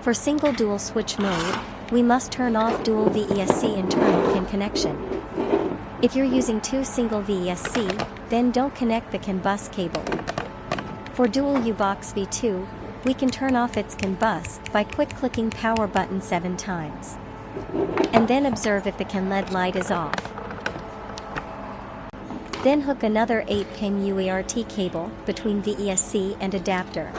For single dual switch mode, we must turn off dual VESC internal CAN connection. If you're using two single VESC, then don't connect the CAN bus cable. For dual U-Box V2, we can turn off its CAN bus by quick-clicking power button 7 times. And then observe if the CAN LED light is off. Then hook another 8-pin UART cable between VESC and adapter.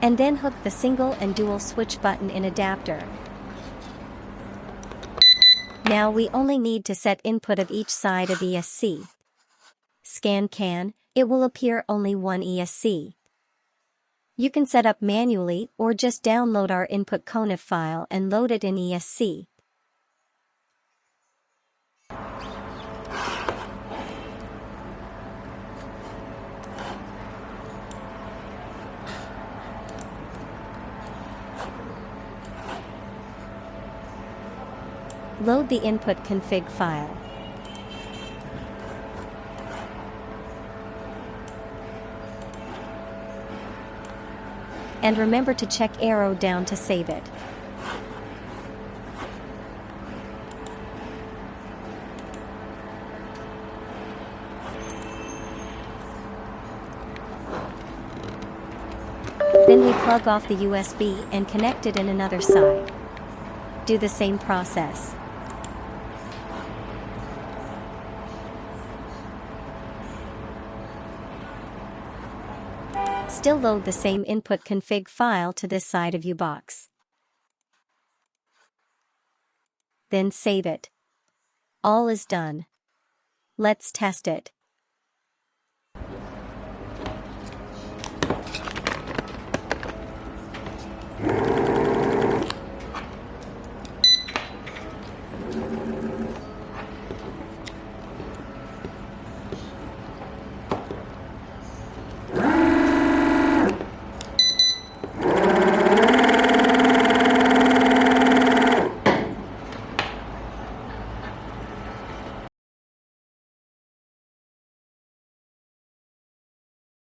And then hook the single and dual switch button in adapter. Now we only need to set input of each side of ESC. Scan CAN, it will appear only one ESC. You can set up manually or just download our input conif file and load it in ESC. Load the input config file. And remember to check arrow down to save it. Then we plug off the USB and connect it in another side. Do the same process. Still load the same input config file to this side of U-Box. Then save it. All is done. Let's test it.